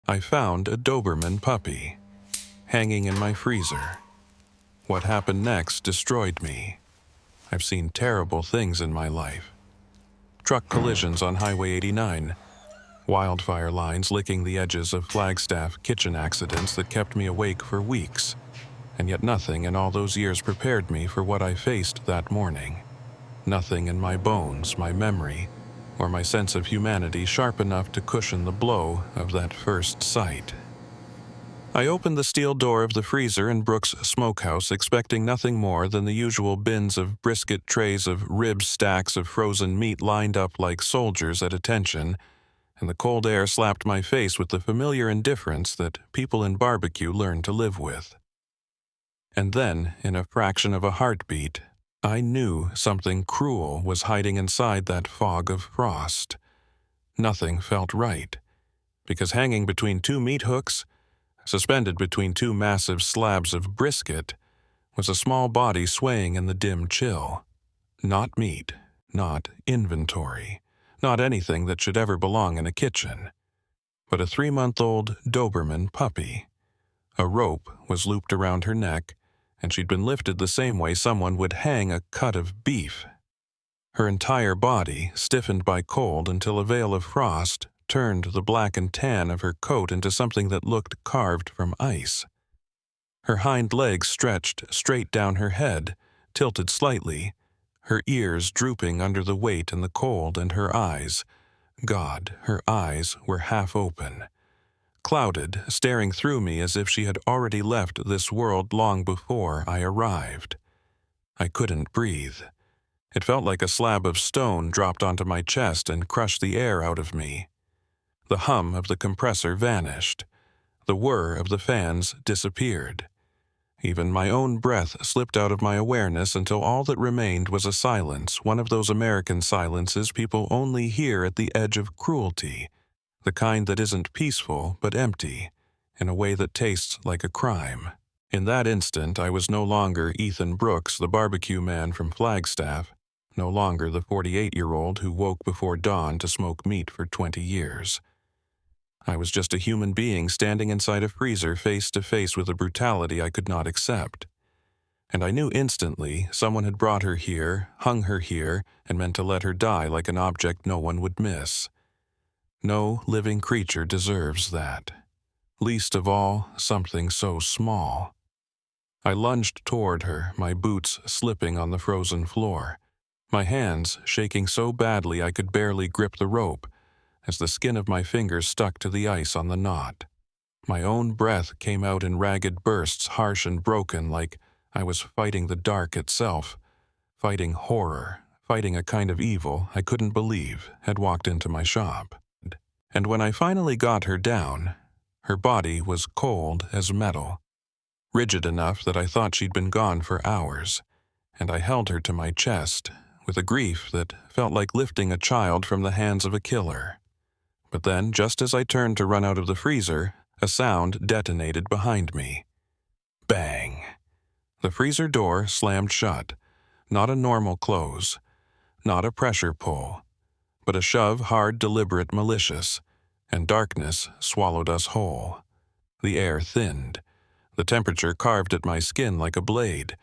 I found a Doberman puppy hanging in my freezer. What happened next destroyed me. I've seen terrible things in my life. Truck collisions on Highway 89, wildfire lines licking the edges of Flagstaff kitchen accidents that kept me awake for weeks, and yet nothing in all those years prepared me for what I faced that morning. Nothing in my bones, my memory, or my sense of humanity sharp enough to cushion the blow of that first sight. I opened the steel door of the freezer in Brooks Smokehouse, expecting nothing more than the usual bins of brisket, trays of ribs, stacks of frozen meat lined up like soldiers at attention, and the cold air slapped my face with the familiar indifference that people in barbecue learn to live with. And then, in a fraction of a heartbeat, I knew something cruel was hiding inside that fog of frost. Nothing felt right, because hanging between two meat hooks, suspended between two massive slabs of brisket, was a small body swaying in the dim chill. Not meat, not inventory, not anything that should ever belong in a kitchen, but a 3-month-old Doberman puppy. A rope was looped around her neck, and she'd been lifted the same way someone would hang a cut of beef. Her entire body stiffened by cold until a veil of frost turned the black and tan of her coat into something that looked carved from ice. Her hind legs stretched straight down her head, tilted slightly, her ears drooping under the weight and the cold, and her eyes, God, her eyes were half open, clouded, staring through me as if she had already left this world long before I arrived. I couldn't breathe. It felt like a slab of stone dropped onto my chest and crushed the air out of me. The hum of the compressor vanished. The whir of the fans disappeared. Even my own breath slipped out of my awareness until all that remained was a silence, one of those American silences people only hear at the edge of cruelty, the kind that isn't peaceful but empty, in a way that tastes like a crime. In that instant, I was no longer Ethan Brooks, the barbecue man from Flagstaff, no longer the 48-year-old who woke before dawn to smoke meat for 20 years. I was just a human being standing inside a freezer face to face with a brutality I could not accept. And I knew instantly someone had brought her here, hung her here, and meant to let her die like an object no one would miss. No living creature deserves that. Least of all, something so small. I lunged toward her, my boots slipping on the frozen floor, my hands shaking so badly I could barely grip the rope, as the skin of my fingers stuck to the ice on the knot. My own breath came out in ragged bursts, harsh and broken, like I was fighting the dark itself, fighting horror, fighting a kind of evil I couldn't believe had walked into my shop. And when I finally got her down, her body was cold as metal, rigid enough that I thought she'd been gone for hours, and I held her to my chest with a grief that felt like lifting a child from the hands of a killer. But then, just as I turned to run out of the freezer, a sound detonated behind me. Bang! The freezer door slammed shut, not a normal close, not a pressure pull, but a shove hard, deliberate, malicious, and darkness swallowed us whole. The air thinned, the temperature carved at my skin like a blade,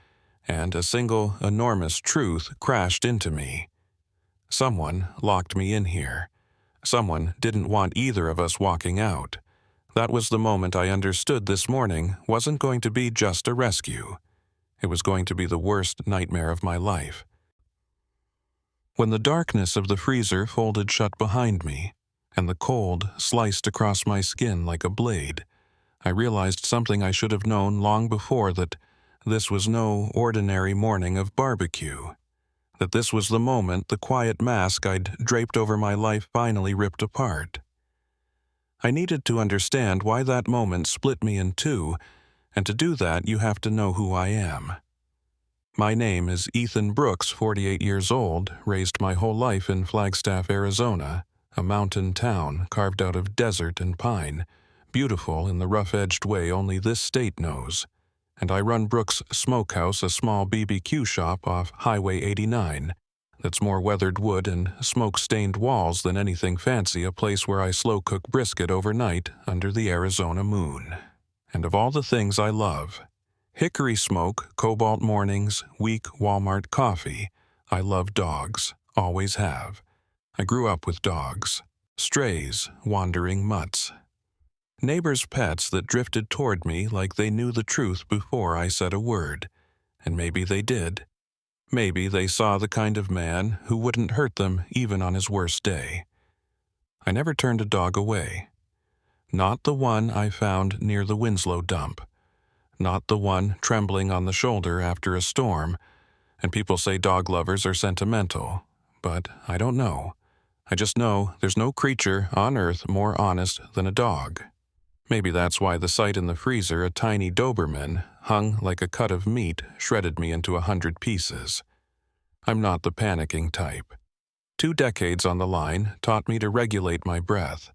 and a single, enormous truth crashed into me. Someone locked me in here. Someone didn't want either of us walking out. That was the moment I understood this morning wasn't going to be just a rescue. It was going to be the worst nightmare of my life. When the darkness of the freezer folded shut behind me, and the cold sliced across my skin like a blade, I realized something I should have known long before, that this was no ordinary morning of barbecue. That this was the moment the quiet mask I'd draped over my life finally ripped apart. I needed to understand why that moment split me in two, and to do that you have to know who I am. My name is Ethan Brooks, 48 years old, raised my whole life in Flagstaff, Arizona, a mountain town carved out of desert and pine, beautiful in the rough-edged way only this state knows. And I run Brooks Smokehouse, a small BBQ shop off Highway 89, that's more weathered wood and smoke-stained walls than anything fancy, a place where I slow-cook brisket overnight under the Arizona moon. And of all the things I love, hickory smoke, cobalt mornings, weak Walmart coffee, I love dogs, always have. I grew up with dogs, strays, wandering mutts. Neighbors' pets that drifted toward me like they knew the truth before I said a word. And maybe they did. Maybe they saw the kind of man who wouldn't hurt them even on his worst day. I never turned a dog away. Not the one I found near the Winslow dump. Not the one trembling on the shoulder after a storm. And people say dog lovers are sentimental. But I don't know. I just know there's no creature on earth more honest than a dog. Maybe that's why the sight in the freezer, a tiny Doberman, hung like a cut of meat, shredded me into 100 pieces. I'm not the panicking type. 2 decades on the line taught me to regulate my breath.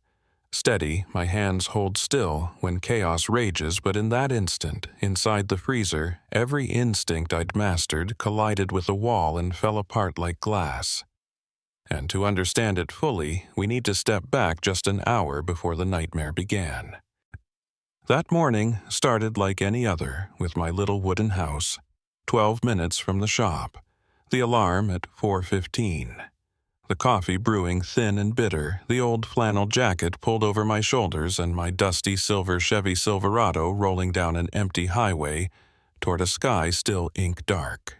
Steady, my hands hold still when chaos rages, but in that instant, inside the freezer, every instinct I'd mastered collided with a wall and fell apart like glass. And to understand it fully, we need to step back just an hour before the nightmare began. That morning started like any other with my little wooden house, 12 minutes from the shop, the alarm at 4:15. The coffee brewing thin and bitter, the old flannel jacket pulled over my shoulders, and my dusty silver Chevy Silverado rolling down an empty highway toward a sky still ink dark.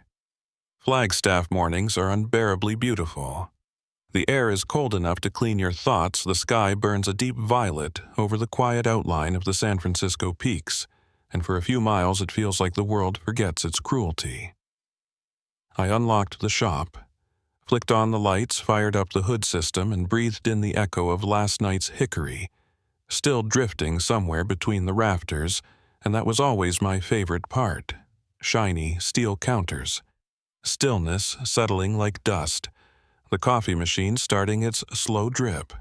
Flagstaff mornings are unbearably beautiful. The air is cold enough to clean your thoughts, the sky burns a deep violet over the quiet outline of the San Francisco peaks, and for a few miles it feels like the world forgets its cruelty. I unlocked the shop, flicked on the lights, fired up the hood system, and breathed in the echo of last night's hickory, still drifting somewhere between the rafters, and that was always my favorite part. Shiny steel counters, stillness settling like dust, the coffee machine starting its slow drip.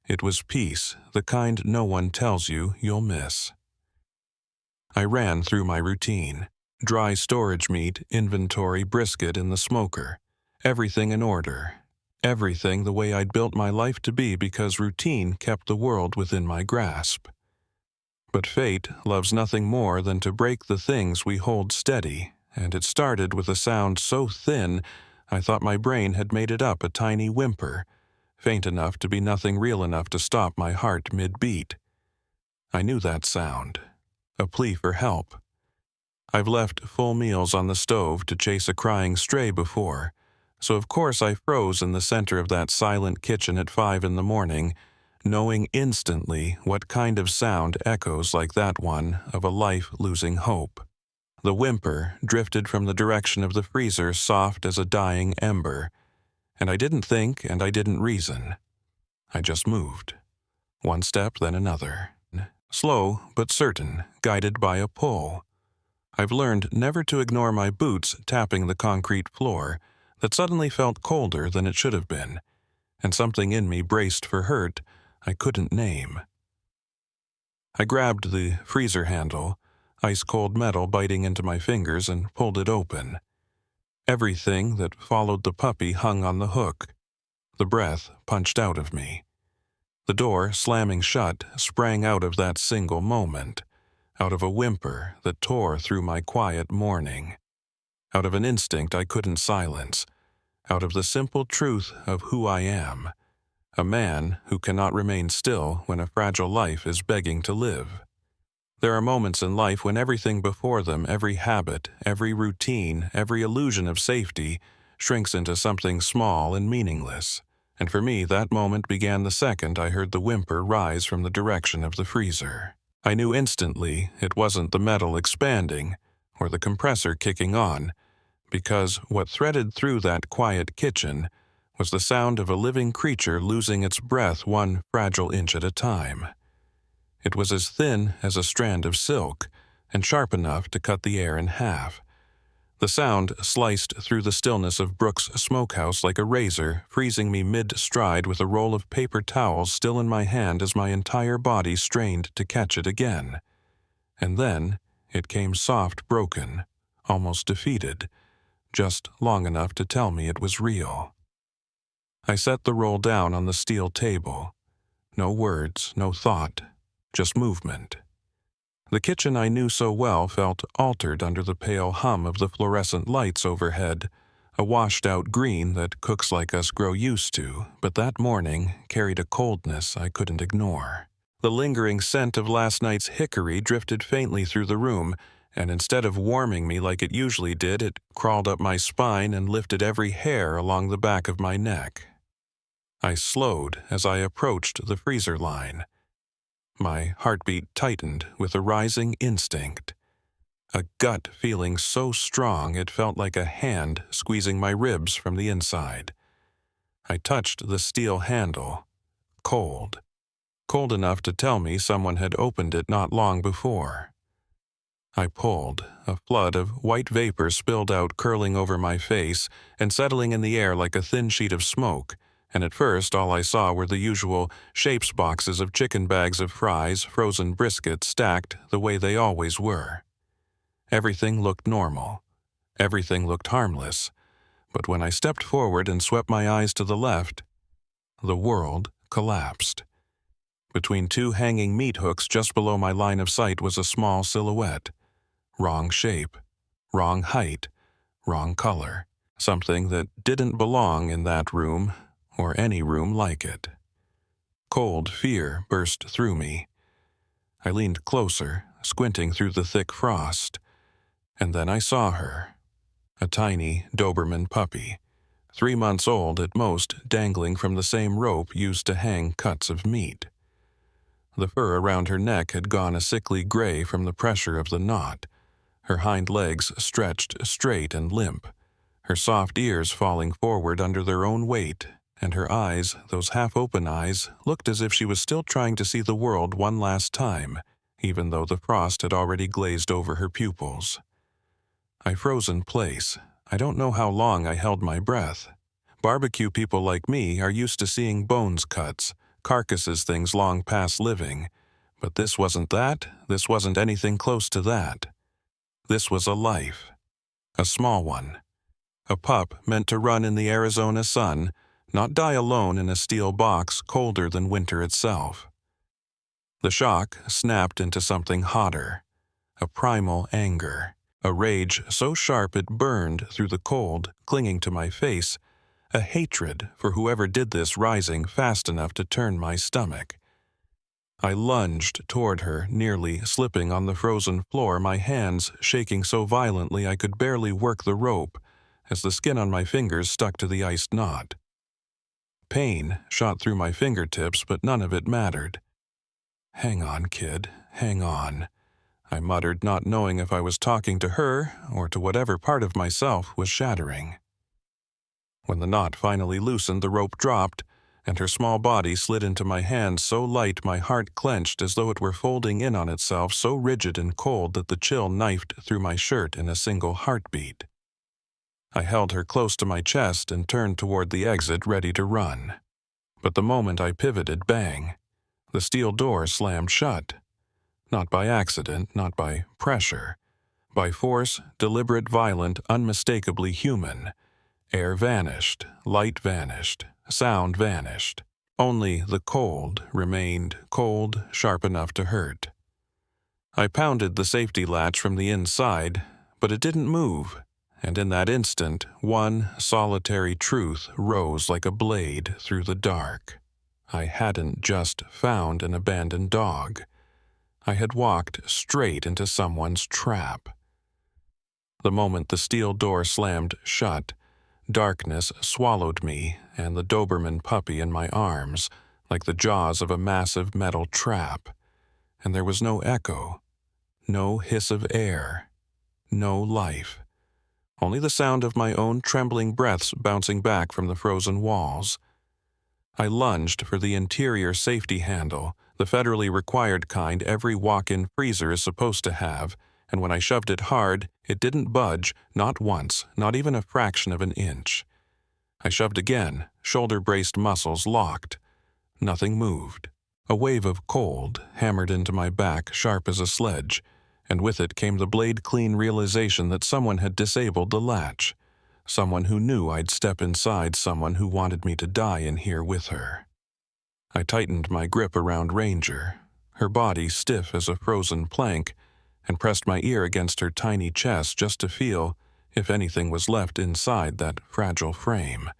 It was peace, the kind no one tells you you'll miss. I ran through my routine. Dry storage meat, inventory, brisket in the smoker. Everything in order. Everything the way I'd built my life to be because routine kept the world within my grasp. But fate loves nothing more than to break the things we hold steady, and it started with a sound so thin I thought my brain had made it up, a tiny whimper, faint enough to be nothing real enough to stop my heart mid-beat. I knew that sound, a plea for help. I've left full meals on the stove to chase a crying stray before, so of course I froze in the center of that silent kitchen at 5 in the morning, knowing instantly what kind of sound echoes like that one of a life losing hope. The whimper drifted from the direction of the freezer, soft as a dying ember, and I didn't think and I didn't reason. I just moved. One step, then another. Slow but certain, guided by a pull. I've learned never to ignore my boots tapping the concrete floor that suddenly felt colder than it should have been, and something in me braced for hurt I couldn't name. I grabbed the freezer handle, ice-cold metal biting into my fingers, and pulled it open. Everything that followed the puppy hung on the hook. The breath punched out of me. The door, slamming shut, sprang out of that single moment, out of a whimper that tore through my quiet morning, out of an instinct I couldn't silence, out of the simple truth of who I am, a man who cannot remain still when a fragile life is begging to live. There are moments in life when everything before them, every habit, every routine, every illusion of safety, shrinks into something small and meaningless. And for me, that moment began the second I heard the whimper rise from the direction of the freezer. I knew instantly it wasn't the metal expanding or the compressor kicking on, because what threaded through that quiet kitchen was the sound of a living creature losing its breath one fragile inch at a time. It was as thin as a strand of silk, and sharp enough to cut the air in half. The sound sliced through the stillness of Brooks Smokehouse like a razor, freezing me mid-stride with a roll of paper towels still in my hand as my entire body strained to catch it again. And then it came soft, broken, almost defeated, just long enough to tell me it was real. I set the roll down on the steel table. No words, no thought, just movement. The kitchen I knew so well felt altered under the pale hum of the fluorescent lights overhead, a washed-out green that cooks like us grow used to, but that morning carried a coldness I couldn't ignore. The lingering scent of last night's hickory drifted faintly through the room, and instead of warming me like it usually did, it crawled up my spine and lifted every hair along the back of my neck. I slowed as I approached the freezer line. My heartbeat tightened with a rising instinct. A gut feeling so strong it felt like a hand squeezing my ribs from the inside. I touched the steel handle. Cold. Cold enough to tell me someone had opened it not long before. I pulled. A flood of white vapor spilled out, curling over my face and settling in the air like a thin sheet of smoke, and at first all I saw were the usual shapes boxes of chicken bags of fries, frozen brisket stacked the way they always were. Everything looked normal. Everything looked harmless. But when I stepped forward and swept my eyes to the left, the world collapsed. Between two hanging meat hooks just below my line of sight was a small silhouette. Wrong shape, wrong height, wrong color. Something that didn't belong in that room or any room like it. Cold fear burst through me. I leaned closer, squinting through the thick frost, and then I saw her. A tiny Doberman puppy, 3 months old at most, dangling from the same rope used to hang cuts of meat. The fur around her neck had gone a sickly gray from the pressure of the knot, her hind legs stretched straight and limp, her soft ears falling forward under their own weight, and her eyes, those half-open eyes, looked as if she was still trying to see the world one last time, even though the frost had already glazed over her pupils. I froze in place. I don't know how long I held my breath. Barbecue people like me are used to seeing bones cuts, carcasses, things long past living. But this wasn't that. This wasn't anything close to that. This was a life. A small one. A pup meant to run in the Arizona sun, not die alone in a steel box colder than winter itself. The shock snapped into something hotter. A primal anger. A rage so sharp it burned through the cold, clinging to my face. A hatred for whoever did this rising fast enough to turn my stomach. I lunged toward her, nearly slipping on the frozen floor, my hands shaking so violently I could barely work the rope, as the skin on my fingers stuck to the iced knot. Pain shot through my fingertips, but none of it mattered. "Hang on, kid, hang on," I muttered, not knowing if I was talking to her or to whatever part of myself was shattering. When the knot finally loosened, the rope dropped, and her small body slid into my hands so light my heart clenched as though it were folding in on itself, so rigid and cold that the chill knifed through my shirt in a single heartbeat. I held her close to my chest and turned toward the exit, ready to run. But the moment I pivoted, bang, the steel door slammed shut. Not by accident, not by pressure. By force, deliberate, violent, unmistakably human. Air vanished, light vanished, sound vanished. Only the cold remained, cold, sharp enough to hurt. I pounded the safety latch from the inside, but it didn't move, and in that instant, one solitary truth rose like a blade through the dark. I hadn't just found an abandoned dog. I had walked straight into someone's trap. The moment the steel door slammed shut, darkness swallowed me and the Doberman puppy in my arms, like the jaws of a massive metal trap. And there was no echo, no hiss of air, no life. Only the sound of my own trembling breaths bouncing back from the frozen walls. I lunged for the interior safety handle, the federally required kind every walk-in freezer is supposed to have, and when I shoved it hard, it didn't budge, not once, not even a fraction of an inch. I shoved again, shoulder-braced muscles locked. Nothing moved. A wave of cold hammered into my back, sharp as a sledge, and with it came the blade-clean realization that someone had disabled the latch. Someone who knew I'd step inside someone who wanted me to die in here with her. I tightened my grip around Ranger, her body stiff as a frozen plank, and pressed my ear against her tiny chest just to feel if anything was left inside that fragile frame.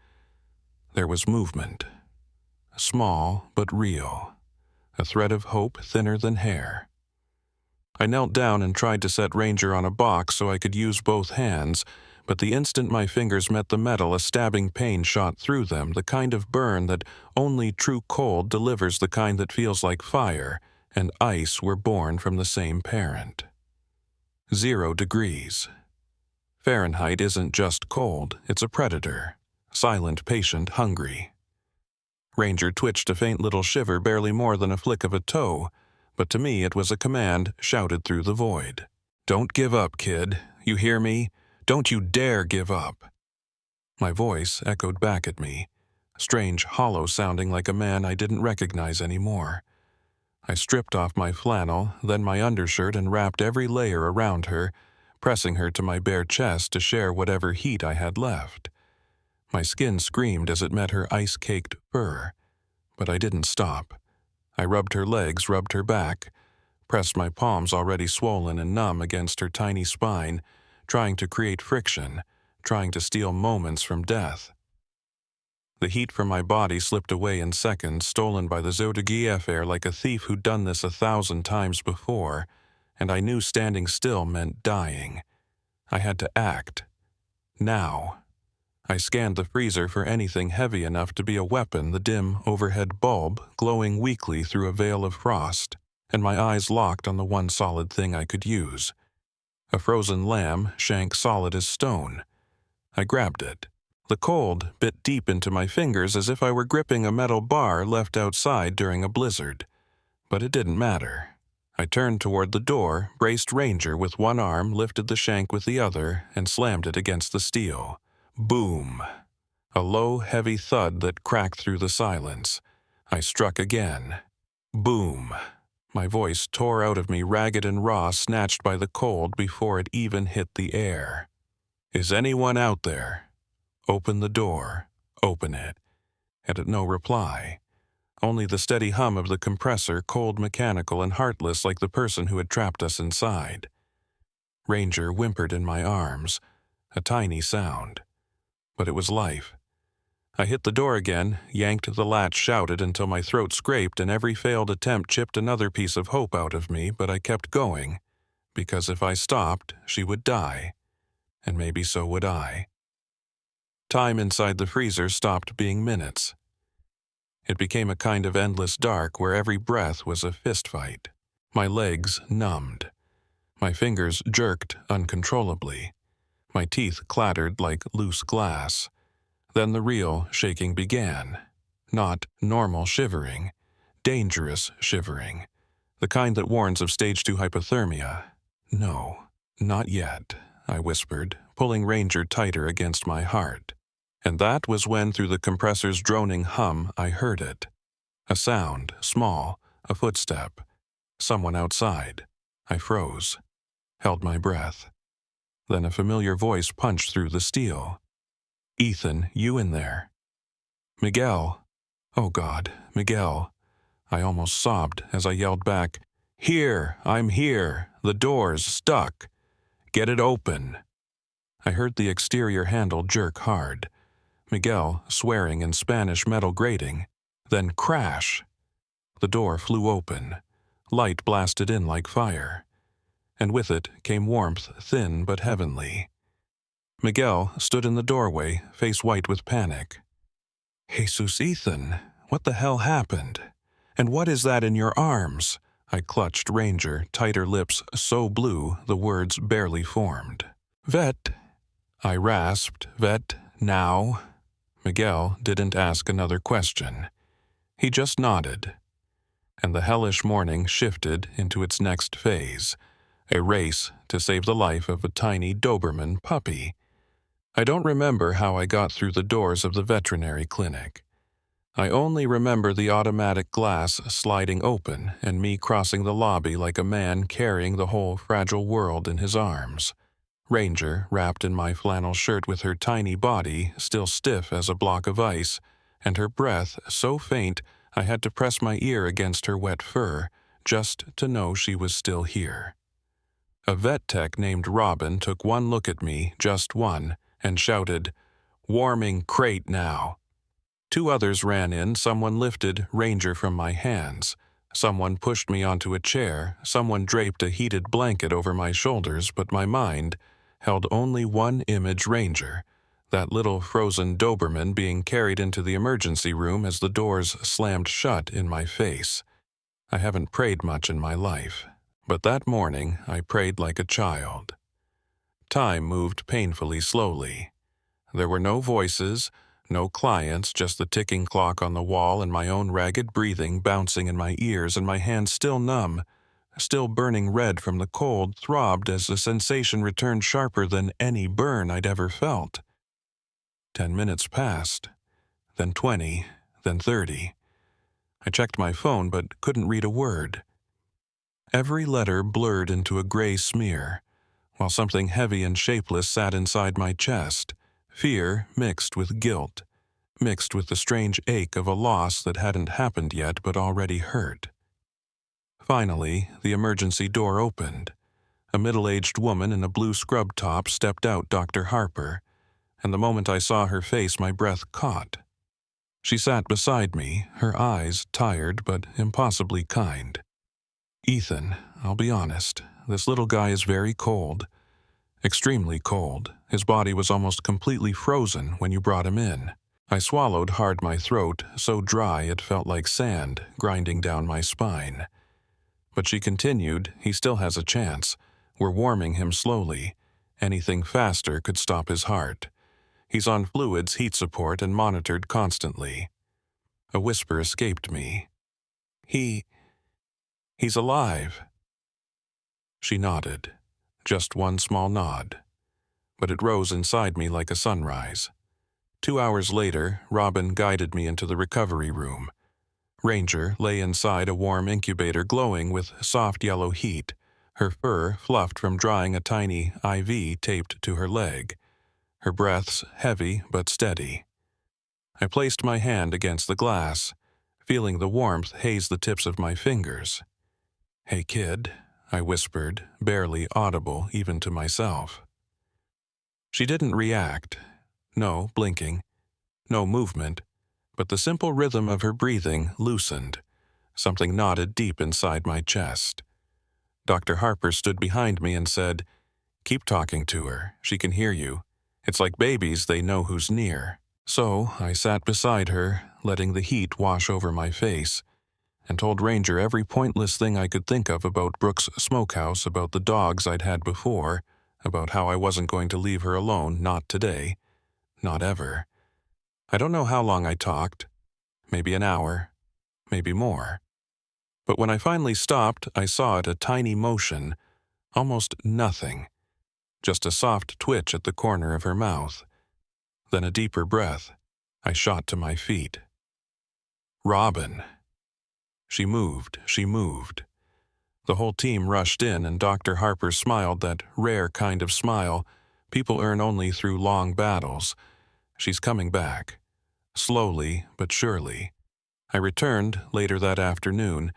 There was movement. Small but real. A thread of hope thinner than hair. I knelt down and tried to set Ranger on a box so I could use both hands, but the instant my fingers met the metal, a stabbing pain shot through them, the kind of burn that only true cold delivers, the kind that feels like fire and ice were born from the same parent. 0 degrees. Fahrenheit isn't just cold, it's a predator. Silent patient, hungry. Ranger twitched a faint little shiver, barely more than a flick of a toe, but to me it was a command shouted through the void. "Don't give up, kid. You hear me? Don't you dare give up." My voice echoed back at me, strange, hollow sounding like a man I didn't recognize anymore. I stripped off my flannel, then my undershirt, and wrapped every layer around her, pressing her to my bare chest to share whatever heat I had left. My skin screamed as it met her ice-caked fur, but I didn't stop. I rubbed her legs, rubbed her back, pressed my palms already swollen and numb against her tiny spine, trying to create friction, trying to steal moments from death. The heat from my body slipped away in seconds, stolen by the Zodagiev air like a thief who'd done this 1,000 times before, and I knew standing still meant dying. I had to act. Now. I scanned the freezer for anything heavy enough to be a weapon, the dim overhead bulb glowing weakly through a veil of frost, and my eyes locked on the one solid thing I could use. A frozen lamb, shank solid as stone. I grabbed it. The cold bit deep into my fingers as if I were gripping a metal bar left outside during a blizzard. But it didn't matter. I turned toward the door, braced Ranger with one arm, lifted the shank with the other, and slammed it against the steel. Boom! A low, heavy thud that cracked through the silence. I struck again. Boom! My voice tore out of me, ragged and raw, snatched by the cold before it even hit the air. "Is anyone out there? Open the door. Open it." And no reply. Only the steady hum of the compressor, cold, mechanical, and heartless like the person who had trapped us inside. Ranger whimpered in my arms. A tiny sound. But it was life. I hit the door again, yanked the latch, shouted until my throat scraped, and every failed attempt chipped another piece of hope out of me, but I kept going, because if I stopped, she would die, and maybe so would I. Time inside the freezer stopped being minutes. It became a kind of endless dark where every breath was a fistfight. My legs numbed. My fingers jerked uncontrollably. My teeth clattered like loose glass. Then the real shaking began. Not normal shivering. Dangerous shivering. The kind that warns of stage 2 hypothermia. "No, not yet," I whispered, pulling Ranger tighter against my heart. And that was when, through the compressor's droning hum, I heard it. A sound, small, a footstep. Someone outside. I froze. Held my breath. Then a familiar voice punched through the steel. "Ethan, you in there?" "Miguel." "Oh God, Miguel." I almost sobbed as I yelled back, "Here, I'm here. The door's stuck. Get it open." I heard the exterior handle jerk hard. Miguel swearing in Spanish metal grating. Then crash. The door flew open. Light blasted in like fire. And with it came warmth, thin but heavenly. Miguel stood in the doorway, face white with panic. "Jesus, Ethan, what the hell happened? And what is that in your arms?" I clutched Ranger, tighter lips so blue the words barely formed. "Vet," I rasped. "Vet, now?" Miguel didn't ask another question. He just nodded. And the hellish morning shifted into its next phase. A race to save the life of a tiny Doberman puppy. I don't remember how I got through the doors of the veterinary clinic. I only remember the automatic glass sliding open and me crossing the lobby like a man carrying the whole fragile world in his arms. Ranger, wrapped in my flannel shirt with her tiny body still stiff as a block of ice, and her breath so faint I had to press my ear against her wet fur just to know she was still here. A vet tech named Robin took one look at me, just one, and shouted, "Warming crate now." Two others ran in, someone lifted Ranger from my hands. Someone pushed me onto a chair, someone draped a heated blanket over my shoulders, but my mind held only one image: Ranger, that little frozen Doberman being carried into the emergency room as the doors slammed shut in my face. I haven't prayed much in my life, but that morning I prayed like a child. Time moved painfully slowly. There were no voices, no clients, just the ticking clock on the wall and my own ragged breathing bouncing in my ears, and my hands still numb, still burning red from the cold, throbbed as the sensation returned sharper than any burn I'd ever felt. 10 minutes passed, then 20, then 30. I checked my phone but couldn't read a word. Every letter blurred into a gray smear, while something heavy and shapeless sat inside my chest. Fear mixed with guilt, mixed with the strange ache of a loss that hadn't happened yet but already hurt. Finally, the emergency door opened. A middle-aged woman in a blue scrub top stepped out, Dr. Harper, and the moment I saw her face, my breath caught. She sat beside me, her eyes tired but impossibly kind. "Ethan, I'll be honest, this little guy is very cold. Extremely cold. His body was almost completely frozen when you brought him in." I swallowed hard, my throat so dry it felt like sand grinding down my spine. But she continued, "He still has a chance. We're warming him slowly. Anything faster could stop his heart. He's on fluids, heat support, and monitored constantly." A whisper escaped me. He's alive." She nodded. Just one small nod. But it rose inside me like a sunrise. 2 hours later, Robin guided me into the recovery room. Ranger lay inside a warm incubator glowing with soft yellow heat, her fur fluffed from drying a tiny IV taped to her leg, her breaths heavy but steady. I placed my hand against the glass, feeling the warmth haze the tips of my fingers. "Hey, kid," I whispered, barely audible even to myself. She didn't react. No blinking, no movement, but the simple rhythm of her breathing loosened. Something knotted deep inside my chest. Dr. Harper stood behind me and said, "Keep talking to her. She can hear you. It's like babies, they know who's near." So I sat beside her, letting the heat wash over my face, and told Ranger every pointless thing I could think of about Brooks Smokehouse, about the dogs I'd had before, about how I wasn't going to leave her alone, not today, not ever. I don't know how long I talked, maybe an hour, maybe more. But when I finally stopped, I saw it a tiny motion, almost nothing, just a soft twitch at the corner of her mouth. Then a deeper breath. I shot to my feet. "Robin." She moved, she moved. The whole team rushed in, and Dr. Harper smiled, that rare kind of smile people earn only through long battles. "She's coming back. Slowly but surely." I returned later that afternoon,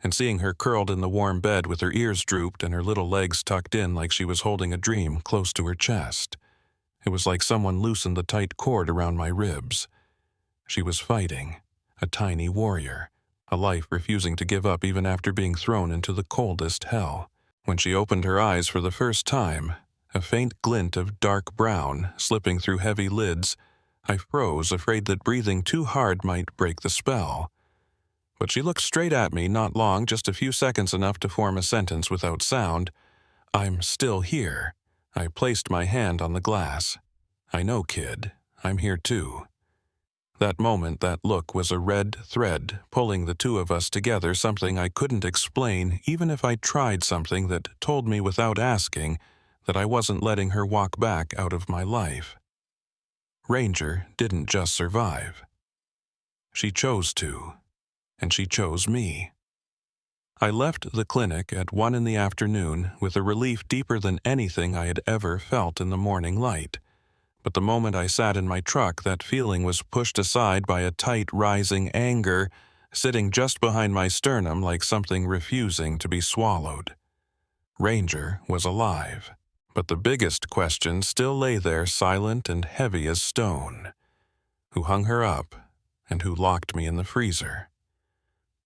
and seeing her curled in the warm bed with her ears drooped and her little legs tucked in like she was holding a dream close to her chest. It was like someone loosened the tight cord around my ribs. She was fighting, a tiny warrior, a life refusing to give up even after being thrown into the coldest hell. When she opened her eyes for the first time, a faint glint of dark brown slipping through heavy lids, I froze, afraid that breathing too hard might break the spell. But she looked straight at me, not long, just a few seconds, enough to form a sentence without sound. "I'm still here." I placed my hand on the glass. "I know, kid. I'm here too." That moment, that look, was a red thread pulling the two of us together, something I couldn't explain even if I tried, something that told me without asking that I wasn't letting her walk back out of my life. Ranger didn't just survive. She chose to, and she chose me. I left the clinic at 1 in the afternoon with a relief deeper than anything I had ever felt in the morning light. But the moment I sat in my truck, that feeling was pushed aside by a tight, rising anger sitting just behind my sternum like something refusing to be swallowed. Ranger was alive, but the biggest question still lay there, silent and heavy as stone. Who hung her up, and who locked me in the freezer?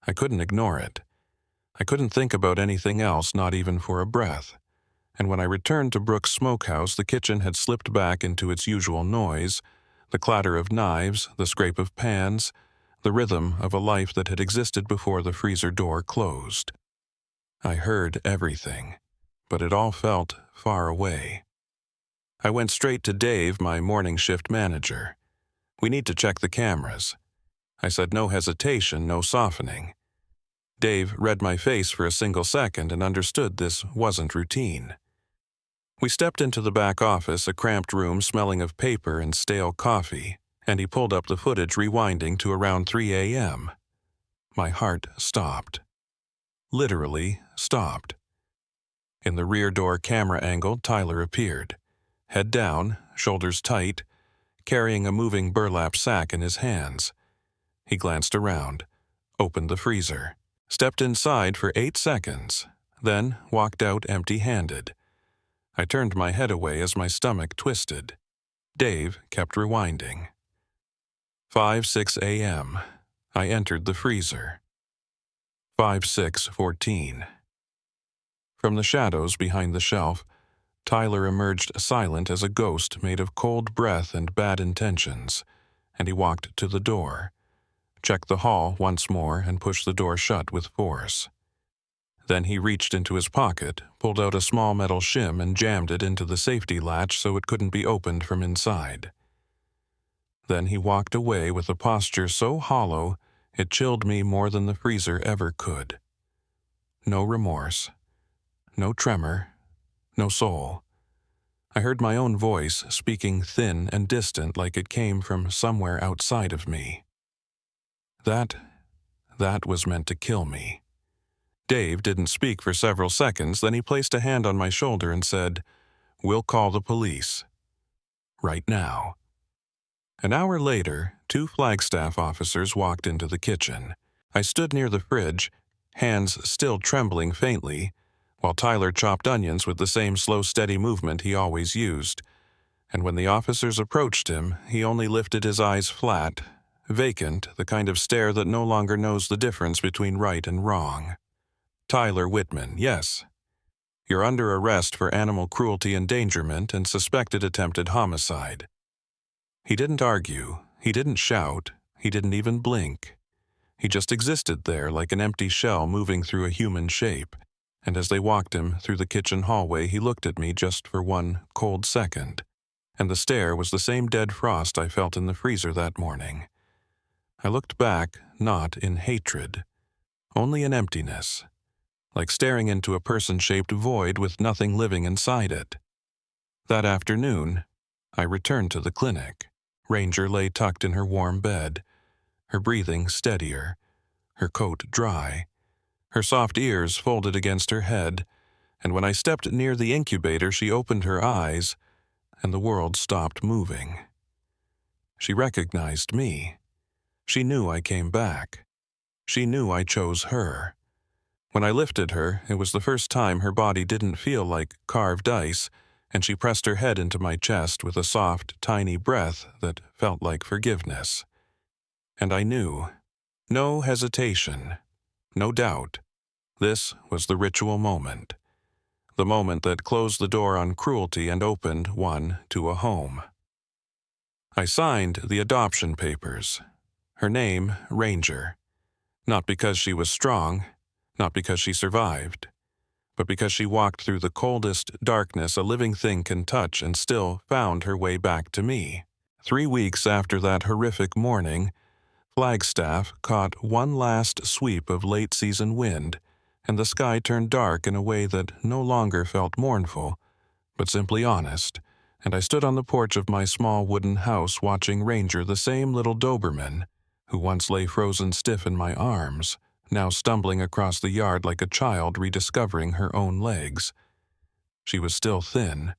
I couldn't ignore it. I couldn't think about anything else, not even for a breath. And when I returned to Brooks Smokehouse, the kitchen had slipped back into its usual noise, the clatter of knives, the scrape of pans, the rhythm of a life that had existed before the freezer door closed. I heard everything, but it all felt far away. I went straight to Dave, my morning shift manager. "We need to check the cameras." I said, no hesitation, no softening. Dave read my face for a single second and understood this wasn't routine. We stepped into the back office, a cramped room smelling of paper and stale coffee, and he pulled up the footage, rewinding to around 3 a.m. My heart stopped. Literally stopped. In the rear door camera angle, Tyler appeared. Head down, shoulders tight, carrying a moving burlap sack in his hands. He glanced around, opened the freezer, stepped inside for 8 seconds, then walked out empty-handed. I turned my head away as my stomach twisted. Dave kept rewinding. 5:06 a.m. I entered the freezer. 5:06:14. From the shadows behind the shelf, Tyler emerged silent as a ghost made of cold breath and bad intentions, and he walked to the door, checked the hall once more, and pushed the door shut with force. Then he reached into his pocket, pulled out a small metal shim, and jammed it into the safety latch so it couldn't be opened from inside. Then he walked away with a posture so hollow it chilled me more than the freezer ever could. No remorse, no tremor, no soul. I heard my own voice speaking thin and distant, like it came from somewhere outside of me. That was meant to kill me. Dave didn't speak for several seconds, then he placed a hand on my shoulder and said, "We'll call the police. Right now." An hour later, 2 Flagstaff officers walked into the kitchen. I stood near the fridge, hands still trembling faintly, while Tyler chopped onions with the same slow, steady movement he always used. And when the officers approached him, he only lifted his eyes flat, vacant, the kind of stare that no longer knows the difference between right and wrong. "Tyler Whitman, yes. You're under arrest for animal cruelty, endangerment, and suspected attempted homicide." He didn't argue, he didn't shout, he didn't even blink. He just existed there like an empty shell moving through a human shape, and as they walked him through the kitchen hallway, he looked at me just for one cold second, and the stare was the same dead frost I felt in the freezer that morning. I looked back, not in hatred, only in emptiness, like staring into a person-shaped void with nothing living inside it. That afternoon, I returned to the clinic. Ranger lay tucked in her warm bed, her breathing steadier, her coat dry, her soft ears folded against her head, and when I stepped near the incubator, she opened her eyes, and the world stopped moving. She recognized me. She knew I came back. She knew I chose her. When I lifted her, it was the first time her body didn't feel like carved ice, and she pressed her head into my chest with a soft, tiny breath that felt like forgiveness. And I knew, no hesitation, no doubt, this was the ritual moment. The moment that closed the door on cruelty and opened one to a home. I signed the adoption papers. Her name, Ranger. Not because she was strong, not because she survived, but because she walked through the coldest darkness a living thing can touch and still found her way back to me. 3 weeks after that horrific morning, Flagstaff caught one last sweep of late-season wind, and the sky turned dark in a way that no longer felt mournful, but simply honest, and I stood on the porch of my small wooden house watching Ranger, the same little Doberman, who once lay frozen stiff in my arms, now stumbling across the yard like a child rediscovering her own legs. She was still thin,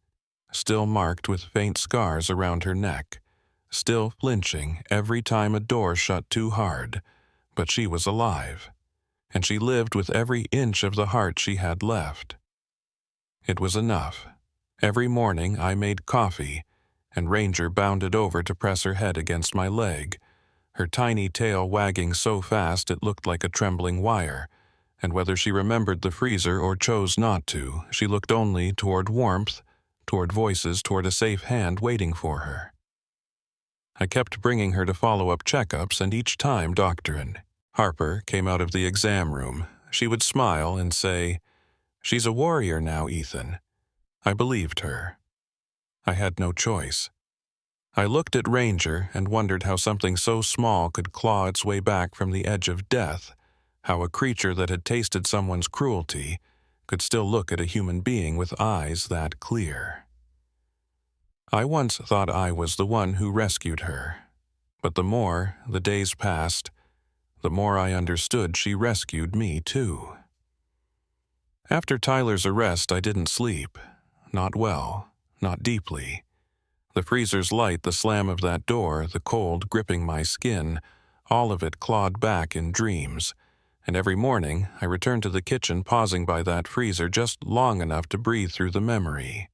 still marked with faint scars around her neck, still flinching every time a door shut too hard, but she was alive, and she lived with every inch of the heart she had left. It was enough. Every morning I made coffee, and Ranger bounded over to press her head against my leg, her tiny tail wagging so fast it looked like a trembling wire, and whether she remembered the freezer or chose not to, she looked only toward warmth, toward voices, toward a safe hand waiting for her. I kept bringing her to follow-up checkups, and each time Dr. Harper came out of the exam room, she would smile and say, "She's a warrior now, Ethan." I believed her. I had no choice. I looked at Ranger and wondered how something so small could claw its way back from the edge of death, how a creature that had tasted someone's cruelty could still look at a human being with eyes that clear. I once thought I was the one who rescued her, but the more the days passed, the more I understood she rescued me too. After Tyler's arrest, I didn't sleep. Not well, not deeply. The freezer's light, the slam of that door, the cold gripping my skin, all of it clawed back in dreams, and every morning I returned to the kitchen, pausing by that freezer just long enough to breathe through the memory.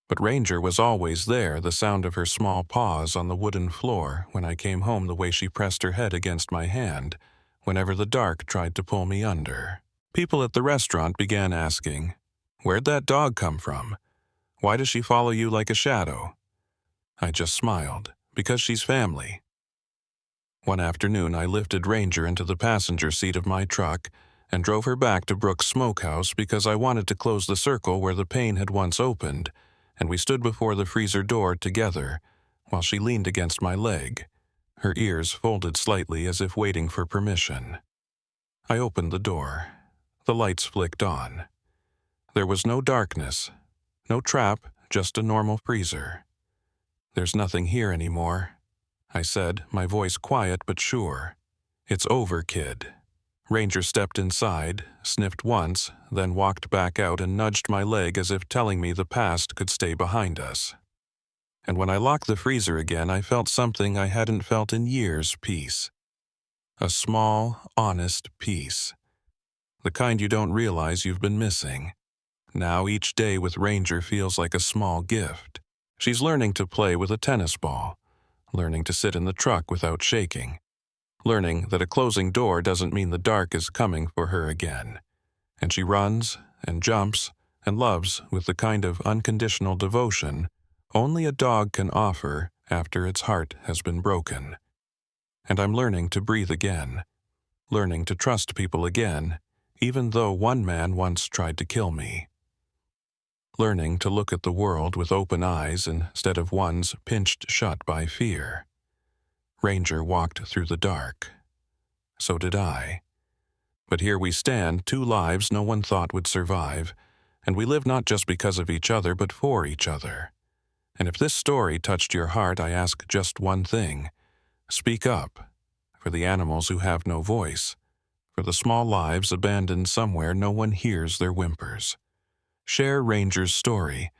But Ranger was always there, the sound of her small paws on the wooden floor when I came home, the way she pressed her head against my hand whenever the dark tried to pull me under. People at the restaurant began asking, "Where'd that dog come from? Why does she follow you like a shadow?" I just smiled, because she's family. One afternoon, I lifted Ranger into the passenger seat of my truck and drove her back to Brooks Smokehouse because I wanted to close the circle where the pain had once opened, and we stood before the freezer door together while she leaned against my leg, her ears folded slightly as if waiting for permission. I opened the door. The lights flicked on. There was no darkness, no trap, just a normal freezer. "There's nothing here anymore," I said, my voice quiet but sure. "It's over, kid." Ranger stepped inside, sniffed once, then walked back out and nudged my leg as if telling me the past could stay behind us. And when I locked the freezer again, I felt something I hadn't felt in years: peace. A small, honest peace. The kind you don't realize you've been missing. Now each day with Ranger feels like a small gift. She's learning to play with a tennis ball, learning to sit in the truck without shaking, learning that a closing door doesn't mean the dark is coming for her again. And she runs and jumps and loves with the kind of unconditional devotion only a dog can offer after its heart has been broken. And I'm learning to breathe again, learning to trust people again, even though one man once tried to kill me. Learning to look at the world with open eyes instead of ones pinched shut by fear. Ranger walked through the dark. So did I. But here we stand, two lives no one thought would survive, and we live not just because of each other, but for each other. And if this story touched your heart, I ask just one thing. Speak up, for the animals who have no voice, for the small lives abandoned somewhere no one hears their whimpers. Share Ranger's story.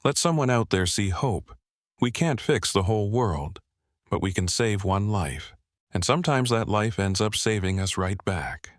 Let someone out there see hope. We can't fix the whole world, but we can save one life, and sometimes that life ends up saving us right back.